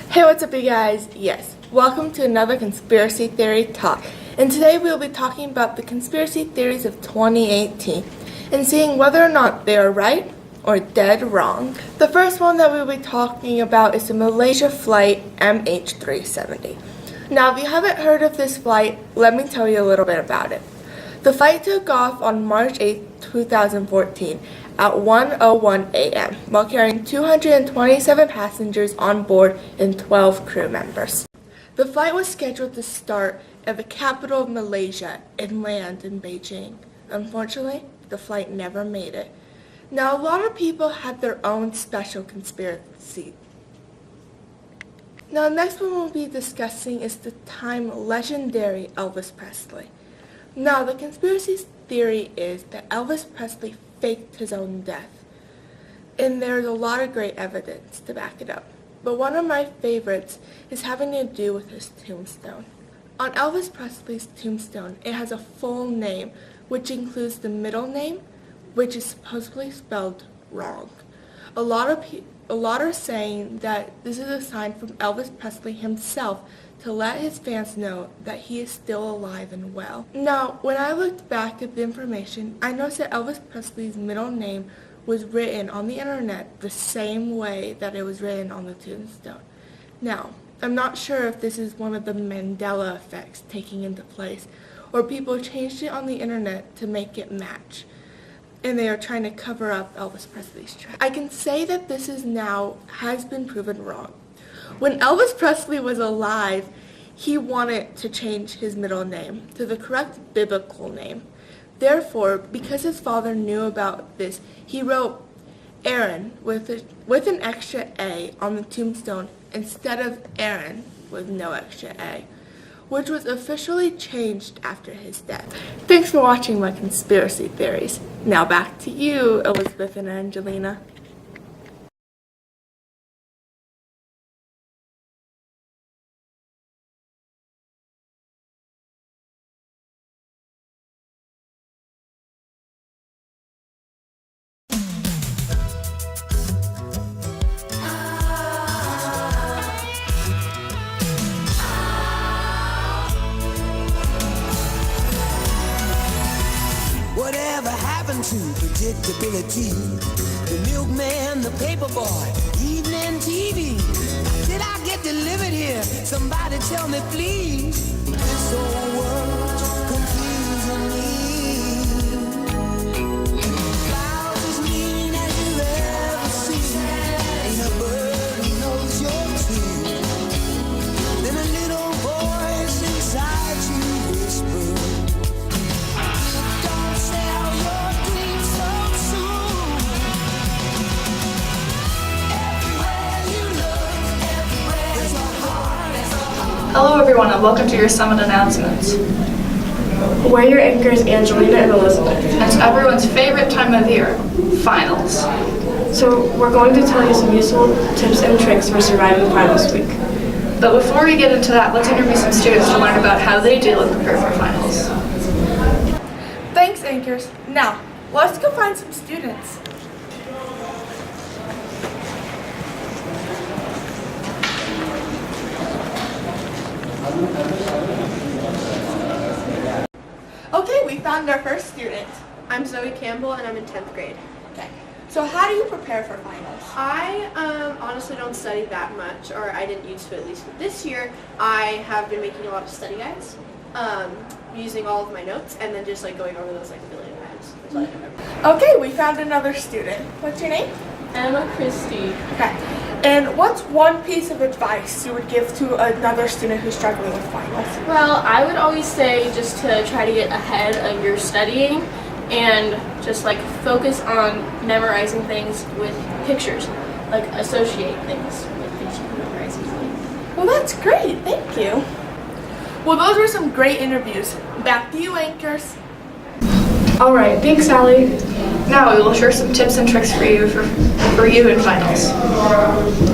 Hey, what's up, you guys? Yes, welcome to another conspiracy theory talk. And today we'll be talking about the conspiracy theories of 2018 and seeing whether or not they are right or dead wrong. The first one that we'll be talking about is the Malaysia flight MH370. Now, if you haven't heard of this flight, let me tell you a little bit about it. The flight took off on March 8, 2014 at 1:01 a.m. while carrying 227 passengers on board and 12 crew members. The flight was scheduled to start at the capital of Malaysia and land in Beijing. Unfortunately, the flight never made it. Now, a lot of people had their own special conspiracy. Now, the next one we'll be discussing is the time legendary Elvis Presley. Now, the conspiracy theory is that Elvis Presley faked his own death, and there's a lot of great evidence to back it up. But one of my favorites is having to do with his tombstone. On Elvis Presley's tombstone, it has a full name, which includes the middle name, which is supposedly spelled wrong. A lot are saying that this is a sign from Elvis Presley himself to let his fans know that he is still alive and well. Now, when I looked back at the information, I noticed that Elvis Presley's middle name was written on the internet the same way that it was written on the tombstone. Now, I'm not sure if this is one of the Mandela effects taking into place, or people changed it on the internet to make it match, and they are trying to cover up Elvis Presley's tracks. I can say that this has been proven wrong. When Elvis Presley was alive, he wanted to change his middle name to the correct biblical name. Therefore, because his father knew about this, he wrote Aaron with an extra A on the tombstone instead of Aaron with no extra A, which was officially changed after his death. Thanks for watching my conspiracy theories. Now back to you, Elizabeth and Angelina. Whatever happened to predictability? The milkman, the paperboy, evening TV. Did I get delivered here? Somebody tell me, please. This whole world's confusing me. Clouds as mean as you've ever seen. Ain't a bird who knows your tune. Then a little voice inside you whispers, hello everyone and welcome to your summit announcements. We're your anchors, Angelina and Elizabeth. It's everyone's favorite time of year, finals. So we're going to tell you some useful tips and tricks for surviving finals week. But before we get into that, let's interview some students to learn about how they deal and prepare for finals. Thanks, anchors. Now, let's go find some students. Okay, we found our first student. I'm Zoe Campbell and I'm in 10th grade. Okay. So how do you prepare for finals? I honestly don't study that much, or I didn't used to at least. But this year, I have been making a lot of study guides, using all of my notes, and then just like going over those like a billion times. So I remember. Okay, we found another student. What's your name? Emma Christie. Okay. And what's one piece of advice you would give to another student who's struggling with finals? Well, I would always say just to try to get ahead of your studying and just like focus on memorizing things with pictures, like associate things with things you can memorize easily. Well, that's great. Thank you. Well, those were some great interviews. Back to you, anchors. All right, thanks, Ally. Now we will share some tips and tricks for you in finals.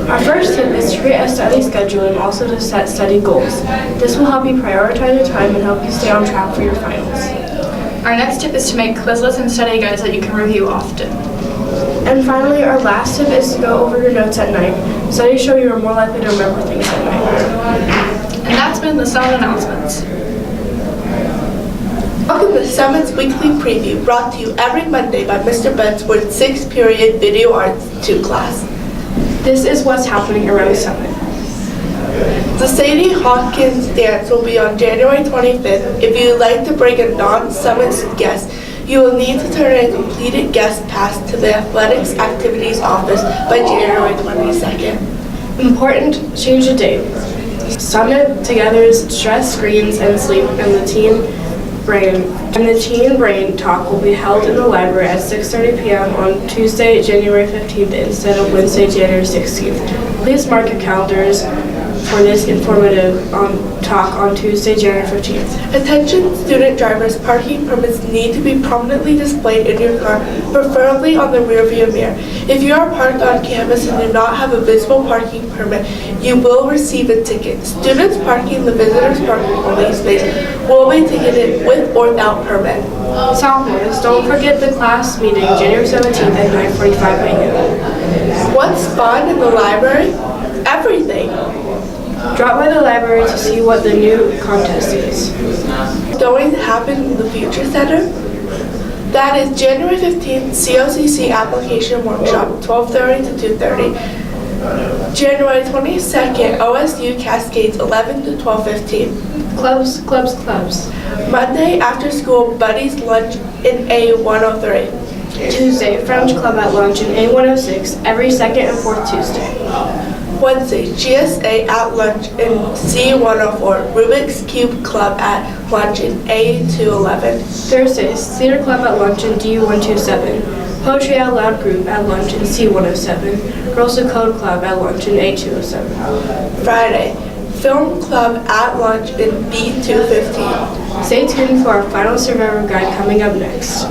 Our first tip is to create a study schedule and also to set study goals. This will help you prioritize your time and help you stay on track for your finals. Our next tip is to make Quizlets and study guides that you can review often. And finally, our last tip is to go over your notes at night. Studies show you are more likely to remember things at night. And that's been the summer announcements. Welcome to Summit's Weekly Preview, brought to you every Monday by Mr. Bensford's 6th period Video Arts 2 class. This is what's happening around Summit. The Sadie Hawkins dance will be on January 25th. If you would like to bring a non-Summit guest, you will need to turn in a completed guest pass to the Athletics Activities Office by January 22nd. Important, change the date. Summit Together's Stress, Screens, and Sleep and the Teen Brain Talk will be held in the library at 6:30 p.m. on Tuesday, January 15th instead of Wednesday, January 16th. Please mark your calendars for this informative talk on Tuesday, January 15th. Attention student drivers, parking permits need to be prominently displayed in your car, preferably on the rear view mirror. If you are parked on campus and do not have a visible parking permit, you will receive a ticket. Students parking the visitors parking only space will be ticketed with or without permit. Sophomores, don't forget the class meeting January 17th at 9:45 a.m. What's fun in the library? Everything. Drop by the library to see what the new contest is. Going to happen in the Future Center? That is January 15th, COCC application workshop, 12:30 to 2:30. January 22nd, OSU Cascades, 11 to 12:15. Clubs, clubs, clubs. Monday, after school, buddies lunch in A103. Tuesday, French Club at lunch in A106, every second and fourth Tuesday. Wednesday, GSA at lunch in C104, Rubik's Cube Club at lunch in A211. Thursdays, Theater Club at lunch in D127, Poetry Out Loud Group at lunch in C107, Girls Who Code Club at lunch in A207. Friday, Film Club at lunch in B215. Stay tuned for our final Survivor guide coming up next.